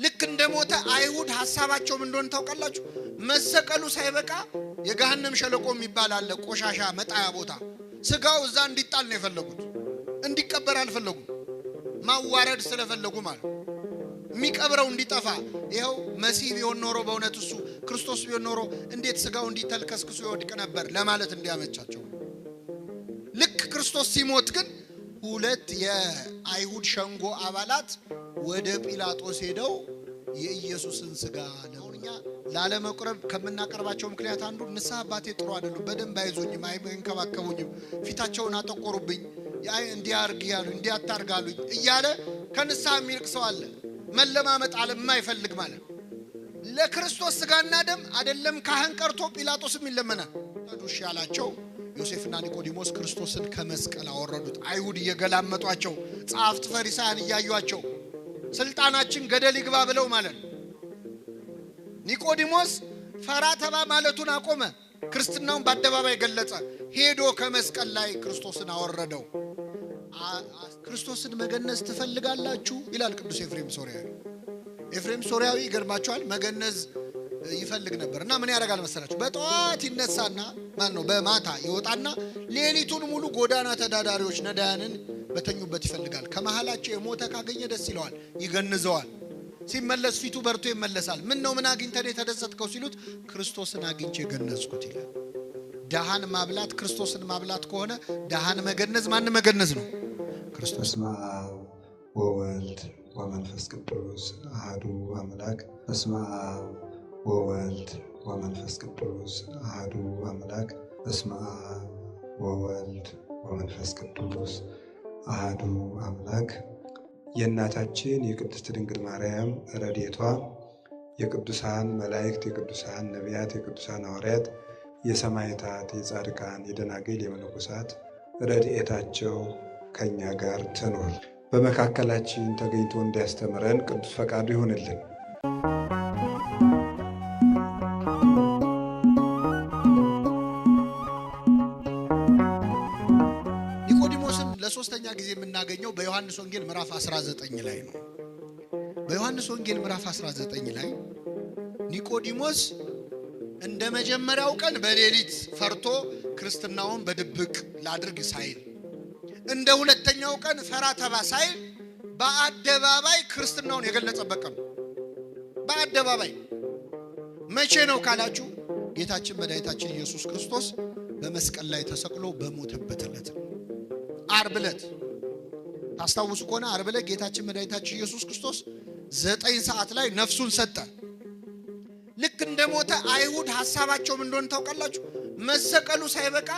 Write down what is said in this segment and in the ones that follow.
ልክ እንደሞተ አይሁድ ሐሳባቸው ምን እንደሆነ ታውቃላችሁ? መሰቀሉ ሳይበቃ የገሃነም ሸለቆ የሚባል አለ፣ ቆሻሻ መጣያ ቦታ። ስጋው እዛ እንዲጣል ነው የፈለጉት፣ እንዲቀበር አልፈለጉም። ማዋረድ ስለፈለጉ ማለት የሚቀብረው እንዲጠፋ። ይሄው መሲህ ቢሆን ኖሮ በእውነት እሱ ክርስቶስ ቢሆን ኖሮ እንዴት ስጋው እንዲተልከስክሱ ይወድቅ ነበር ለማለት እንዲያመቻቸው። ልክ ክርስቶስ ሲሞት ግን ሁለት የአይሁድ ሸንጎ አባላት ወደ ጲላጦስ ሄደው የኢየሱስን ስጋ ለኛ ላለመቁረብ ከምናቀርባቸው ምክንያት አንዱ ንስሐ አባቴ ጥሩ አይደሉም፣ በደንብ አይዞኝም፣ አይንከባከቡኝም፣ ፊታቸውን አጠቆሩብኝ፣ እንዲያርግ ያሉ እንዲያታርጋሉኝ እያለ ከንስሐ የሚርቅ ሰው አለ። መለማመጥ አለ የማይፈልግ ማለት ለክርስቶስ ስጋና ደም አይደለም ካህን ቀርቶ ጲላጦስም ይለመናል። ታዱሽ ያላቸው ዮሴፍና ኒቆዲሞስ ክርስቶስን ከመስቀል አወረዱት። አይሁድ እየገላመጧቸው፣ ጻፍት ፈሪሳውያን እያዩአቸው ስልጣናችን ገደል ይግባ ብለው ማለት ኒቆዲሞስ ፈራ ተባ ማለቱን አቆመ። ክርስትናውን በአደባባይ ገለጸ። ሄዶ ከመስቀል ላይ ክርስቶስን አወረደው። ክርስቶስን መገነዝ ትፈልጋላችሁ ይላል ቅዱስ ኤፍሬም ሶርያዊ። ኤፍሬም ሶርያዊ ይገርማቸዋል፣ መገነዝ ይፈልግ ነበርና ምን ያደርጋል መሰላችሁ? በጠዋት ይነሳና በማታ ይወጣና ሌሊቱን ሙሉ ጎዳና ተዳዳሪዎች ነዳያንን በተኙበት ይፈልጋል። ከመሃላቸው የሞተ ካገኘ ደስ ይለዋል፣ ይገንዘዋል። ሲመለስ ፊቱ በርቶ ይመለሳል። ምን አግኝተህ የተደሰትከው ሲሉት ክርስቶስን አግኝቼ ገነዝኩት ይላል። ደሃን ማብላት ክርስቶስን ማብላት ከሆነ ደሃን መገነዝ ማን መገነዝ ነው? ክርስቶስ። በስመ አብ ወወልድ ወመንፈስ ቅዱስ አሐዱ አምላክ። በስመ አብ ወወልድ ወመንፈስ ቅዱስ አሐዱ አምላክ። በስመ አብ ወወልድ ወመንፈስ ቅዱስ አሐዱ አምላክ። የእናታችን የቅድስት ድንግል ማርያም ረድኤቷ፣ የቅዱሳን መላእክት፣ የቅዱሳን ነቢያት፣ የቅዱሳን ሐዋርያት፣ የሰማዕታት፣ የጻድቃን፣ የደናግል፣ የመነኮሳት ረድኤታቸው ከኛ ጋር ትኑር። በመካከላችን ተገኝቶ እንዲያስተምረን ቅዱስ ፈቃዱ ይሁንልን። ኒቆዲሞስን ለሶስተኛ ጊዜ የምናገኘው በዮሐንስ ወንጌል ምዕራፍ 19 ላይ ነው። በዮሐንስ ወንጌል ምዕራፍ 19 ላይ ኒቆዲሞስ እንደ መጀመሪያው ቀን በሌሊት ፈርቶ ክርስትናውን በድብቅ ላድርግ ሳይል፣ እንደ ሁለተኛው ቀን ፈራ ተባ ሳይል በአደባባይ ክርስትናውን የገለጸበት ቀን። በአደባባይ መቼ ነው ካላችሁ ጌታችን መድኃኒታችን ኢየሱስ ክርስቶስ በመስቀል ላይ ተሰቅሎ በሞተበት ዕለት ዓርብ ዕለት። ታስታውሱ ከሆነ ዓርብ ዕለት ጌታችን መድኃኒታችን ኢየሱስ ክርስቶስ 9 ሰዓት ላይ ነፍሱን ሰጠ። ልክ እንደሞተ አይሁድ ሐሳባቸው ምን እንደሆነ ታውቃላችሁ? መሰቀሉ ሳይበቃ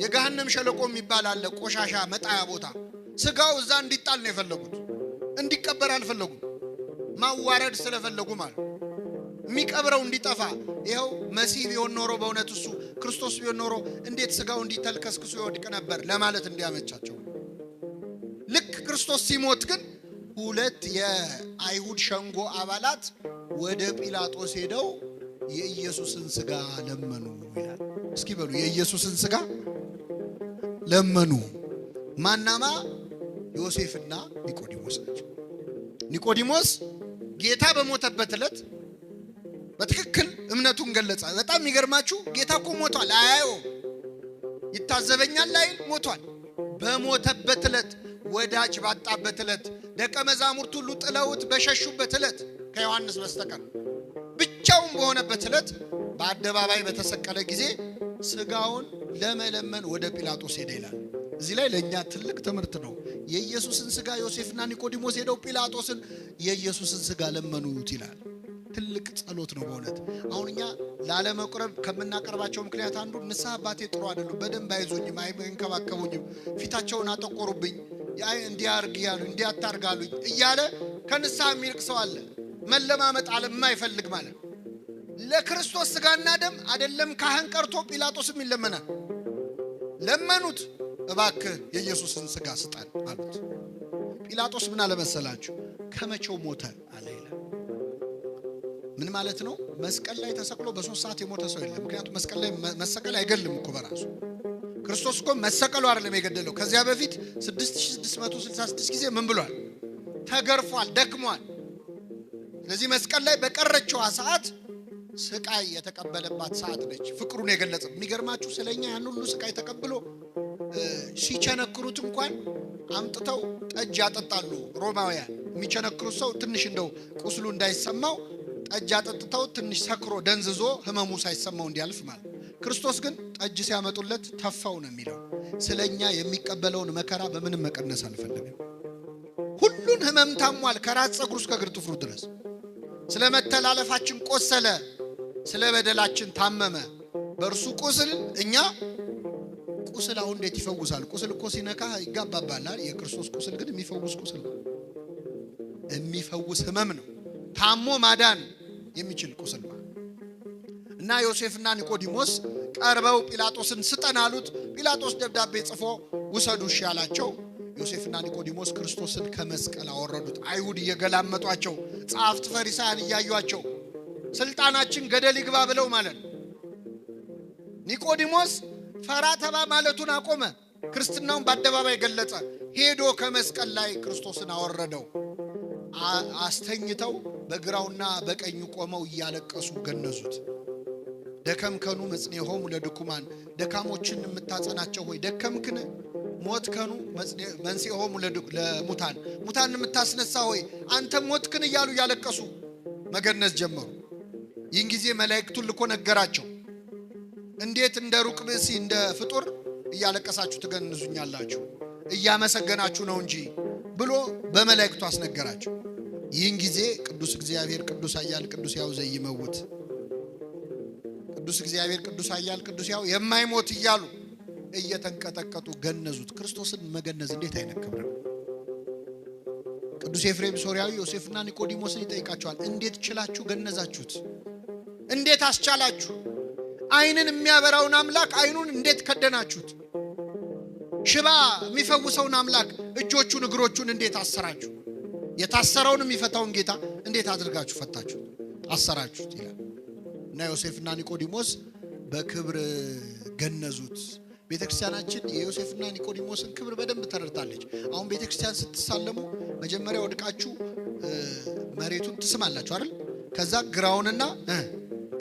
የገሃነም ሸለቆ የሚባል አለ፣ ቆሻሻ መጣያ ቦታ። ስጋው እዛ እንዲጣል ነው የፈለጉት፣ እንዲቀበር አልፈለጉም። ማዋረድ ስለፈለጉ ማለት የሚቀብረው እንዲጠፋ። ይሄው መሲህ ቢሆን ኖሮ በእውነት እሱ ክርስቶስ ቢሆን ኖሮ እንዴት ስጋው እንዲተልከስክሱ ይወድቅ ነበር ለማለት እንዲያመቻቸው። ልክ ክርስቶስ ሲሞት ግን ሁለት የአይሁድ ሸንጎ አባላት ወደ ጲላጦስ ሄደው የኢየሱስን ስጋ ለመኑ ይላል። እስኪ በሉ የኢየሱስን ስጋ ለመኑ። ማናማ? ዮሴፍና ኒቆዲሞስ ናቸው። ኒቆዲሞስ ጌታ በሞተበት ዕለት በትክክል እምነቱን ገለጸ። በጣም የሚገርማችሁ ጌታ እኮ ሞቷል፣ አያየው፣ ይታዘበኛል ላይ ሞቷል። በሞተበት ዕለት፣ ወዳጅ ባጣበት ዕለት፣ ደቀ መዛሙርት ሁሉ ጥለውት በሸሹበት ዕለት ከዮሐንስ በስተቀር ብቻውን በሆነበት ዕለት በአደባባይ በተሰቀለ ጊዜ ስጋውን ለመለመን ወደ ጲላጦስ ሄደ ይላል። እዚህ ላይ ለኛ ትልቅ ትምህርት ነው። የኢየሱስን ስጋ ዮሴፍና ኒቆዲሞስ ሄደው ጲላጦስን የኢየሱስን ስጋ ለመኑት ይላል። ትልቅ ጸሎት ነው በእውነት። አሁን እኛ ላለመቁረብ ከምናቀርባቸው ምክንያት አንዱ ንስሐ አባቴ ጥሩ አይደሉም፣ በደንብ አይዞኝም፣ አይንከባከቡኝም፣ ፊታቸውን አጠቆሩብኝ፣ እንዲያርግ ያሉ እንዲያታርጋሉኝ እያለ ከንስሐ የሚርቅ ሰው አለ። መለማመጥ አለ የማይፈልግ ማለት ለክርስቶስ ስጋና ደም አይደለም ካህን ቀርቶ ጲላጦስም ይለመናል። ለመኑት፣ እባክህ የኢየሱስን ስጋ ስጣን አሉት። ጲላጦስ ምን አለ መሰላችሁ? ከመቼው ሞተ አለ ይላል። ምን ማለት ነው? መስቀል ላይ ተሰቅሎ በ3 ሰዓት የሞተ ሰው የለም። ምክንያቱም መስቀል ላይ መሰቀል አይገልም እኮ በራሱ። ክርስቶስ እኮ መሰቀሉ አይደለም የገደለው። ከዚያ በፊት 6666 ጊዜ ምን ብሏል? ተገርፏል፣ ደክሟል። ስለዚህ መስቀል ላይ በቀረችው ሰዓት ስቃይ የተቀበለባት ሰዓት ነች። ፍቅሩን የገለጸ የሚገርማችሁ ስለኛ ያን ሁሉ ስቃይ ተቀብሎ ሲቸነክሩት እንኳን አምጥተው ጠጅ ያጠጣሉ ሮማውያን። የሚቸነክሩት ሰው ትንሽ እንደው ቁስሉ እንዳይሰማው ጠጅ ያጠጥተው ትንሽ ሰክሮ ደንዝዞ ህመሙ ሳይሰማው እንዲያልፍ ማለት። ክርስቶስ ግን ጠጅ ሲያመጡለት ተፋው ነው የሚለው። ስለኛ የሚቀበለውን መከራ በምንም መቀነስ አልፈለገም። ሁሉን ህመም ታሟል ከራስ ፀጉሩ እስከ እግር ጥፍሩ ድረስ። ስለ መተላለፋችን ቆሰለ፣ ስለ በደላችን ታመመ። በእርሱ ቁስል እኛ ቁስል አሁን እንዴት ይፈውሳል? ቁስል እኮ ሲነካ ይጋባባላል። የክርስቶስ ቁስል ግን የሚፈውስ ቁስል ነው። የሚፈውስ ህመም ነው። ታሞ ማዳን የሚችል ቁስል ነው። እና ዮሴፍና ኒቆዲሞስ ቀርበው ጲላጦስን ስጠን አሉት። ጲላጦስ ደብዳቤ ጽፎ ውሰዱ እሺ አላቸው። ዮሴፍና ኒቆዲሞስ ክርስቶስን ከመስቀል አወረዱት። አይሁድ እየገላመጧቸው፣ ጸሐፍት ፈሪሳውያን እያዩአቸው ስልጣናችን ገደል ይግባ ብለው ማለት። ኒቆዲሞስ ፈራ ተባ ማለቱን አቆመ። ክርስትናውን በአደባባይ ገለጸ። ሄዶ ከመስቀል ላይ ክርስቶስን አወረደው። አስተኝተው በግራውና በቀኙ ቆመው እያለቀሱ ገነዙት። ደከምከኑ መጽኔሆሙ ለድኩማን፣ ደካሞችን የምታጸናቸው ሆይ ደከምክን? ሞትከኑ መንሥኤሆሙ ለሙታን፣ ሙታን የምታስነሳ ሆይ አንተ ሞትክን? እያሉ እያለቀሱ መገነዝ ጀመሩ። ይህን ጊዜ መላእክቱን ልኮ ነገራቸው። እንዴት እንደ ሩቅ ብእሲ እንደ ፍጡር እያለቀሳችሁ ትገንዙኛላችሁ? እያመሰገናችሁ ነው እንጂ ብሎ በመላእክቱ አስነገራቸው። ይህን ጊዜ ቅዱስ እግዚአብሔር ቅዱስ ኃያል ቅዱስ ሕያው ዘይመውት፣ ቅዱስ እግዚአብሔር ቅዱስ ኃያል ቅዱስ ሕያው የማይሞት እያሉ እየተንቀጠቀጡ ገነዙት። ክርስቶስን መገነዝ እንዴት አይነት ክብር ነው! ቅዱስ ኤፍሬም ሶርያዊ ዮሴፍና ኒቆዲሞስን ይጠይቃቸዋል። እንዴት ችላችሁ ገነዛችሁት? እንዴት አስቻላችሁ? አይንን የሚያበራውን አምላክ አይኑን እንዴት ከደናችሁት? ሽባ የሚፈውሰውን አምላክ እጆቹን እግሮቹን እንዴት አሰራችሁ? የታሰረውን የሚፈታውን ጌታ እንዴት አድርጋችሁ ፈታችሁት አሰራችሁት ይላል። እና ዮሴፍና ኒቆዲሞስ በክብር ገነዙት። ቤተክርስቲያናችን የዮሴፍና ኒቆዲሞስን ክብር በደንብ ተረድታለች። አሁን ቤተክርስቲያን ስትሳለሙ መጀመሪያ ወድቃችሁ መሬቱን ትስማላችሁ አይደል? ከዛ ግራውንና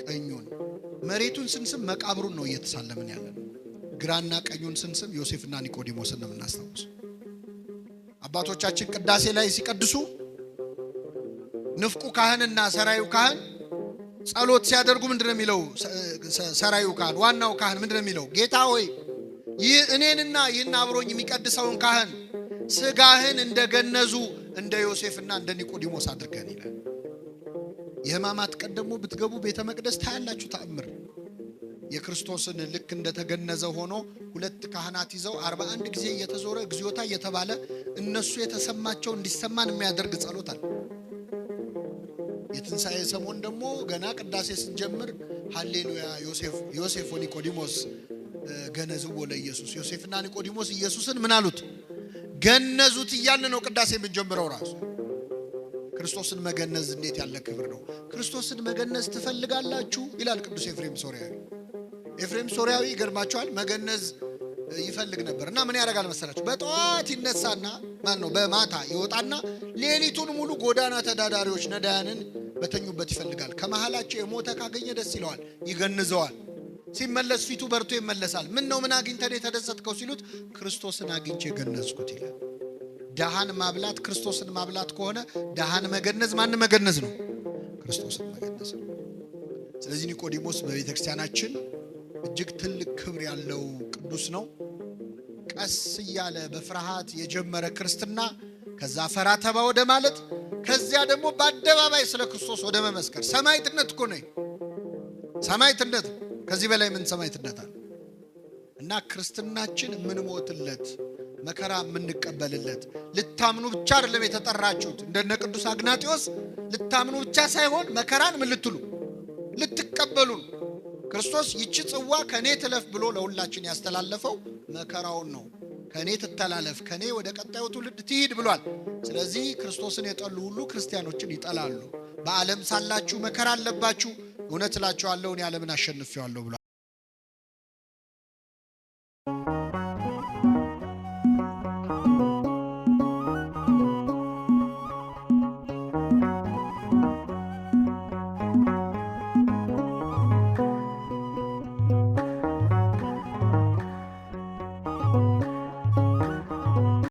ቀኙን። መሬቱን ስንስም መቃብሩን ነው እየተሳለምን ያለን። ግራና ቀኙን ስንስም ዮሴፍና ኒቆዲሞስን ነው የምናስታውስ። አባቶቻችን ቅዳሴ ላይ ሲቀድሱ ንፍቁ ካህንና ሰራዩ ካህን ጸሎት ሲያደርጉ ምንድነው የሚለው? ሰራዩ ካህን ዋናው ካህን ምንድነው የሚለው? ጌታ ሆይ ይህ እኔንና ይህን አብሮኝ የሚቀድሰውን ካህን ስጋህን እንደገነዙ እንደ ዮሴፍና እንደ ኒቆዲሞስ አድርገን ይላል። የሕማማት ቀን ደግሞ ብትገቡ ቤተ መቅደስ ታያላችሁ ተአምር። የክርስቶስን ልክ እንደተገነዘ ሆኖ ሁለት ካህናት ይዘው 41 ጊዜ እየተዞረ እግዚኦታ እየተባለ እነሱ የተሰማቸው እንዲሰማን የሚያደርግ ጸሎት አለ። የትንሣኤ ሰሞን ደግሞ ገና ቅዳሴ ስንጀምር ሃሌሉያ ዮሴፍ ወኒቆዲሞስ ገነዝዎ ለኢየሱስ፣ ዮሴፍና ኒቆዲሞስ ኢየሱስን ምን አሉት? ገነዙት እያልን ነው ቅዳሴ የምንጀምረው። ራሱ ክርስቶስን መገነዝ እንዴት ያለ ክብር ነው! ክርስቶስን መገነዝ ትፈልጋላችሁ ይላል ቅዱስ ኤፍሬም ሶርያዊ። ኤፍሬም ሶርያዊ ይገርማቸዋል፣ መገነዝ ይፈልግ ነበር እና ምን ያደርጋል መሰላችሁ? በጠዋት ይነሳና በማታ ይወጣና ሌሊቱን ሙሉ ጎዳና ተዳዳሪዎች ነዳያንን በተኙበት ይፈልጋል። ከመሃላቸው የሞተ ካገኘ ደስ ይለዋል፣ ይገንዘዋል። ሲመለስ ፊቱ በርቶ ይመለሳል። ምን ነው ምን አግኝተህ የተደሰትከው ሲሉት ክርስቶስን አግኝቼ ገነዝኩት ይላል። ደሃን ማብላት ክርስቶስን ማብላት ከሆነ ደሃን መገነዝ ማን መገነዝ ነው? ክርስቶስን መገነዝ ነው። ስለዚህ ኒቆዲሞስ በቤተክርስቲያናችን እጅግ ትልቅ ክብር ያለው ቅዱስ ነው። ቀስ እያለ በፍርሃት የጀመረ ክርስትና ከዛ ፈራ ተባ ወደ ማለት ከዚያ ደግሞ በአደባባይ ስለ ክርስቶስ ወደ መመስከር ሰማዕትነት እኮ ነው። ሰማዕትነት ከዚህ በላይ ምን ሰማዕትነት አለ? እና ክርስትናችን የምንሞትለት መከራ የምንቀበልለት ልታምኑ ብቻ አይደለም የተጠራችሁት። እንደነ ቅዱስ አግናጢዮስ ልታምኑ ብቻ ሳይሆን መከራን ምን ልትሉ ልትቀበሉ። ክርስቶስ ይቺ ጽዋ ከኔ ትለፍ ብሎ ለሁላችን ያስተላለፈው መከራውን ነው። ከኔ ትተላለፍ፣ ከኔ ወደ ቀጣዩ ትውልድ ትሂድ ብሏል። ስለዚህ ክርስቶስን የጠሉ ሁሉ ክርስቲያኖችን ይጠላሉ። በዓለም ሳላችሁ መከራ አለባችሁ፣ እውነት እላችኋለሁ እኔ ዓለምን አሸንፌዋለሁ ብሏል። ነው።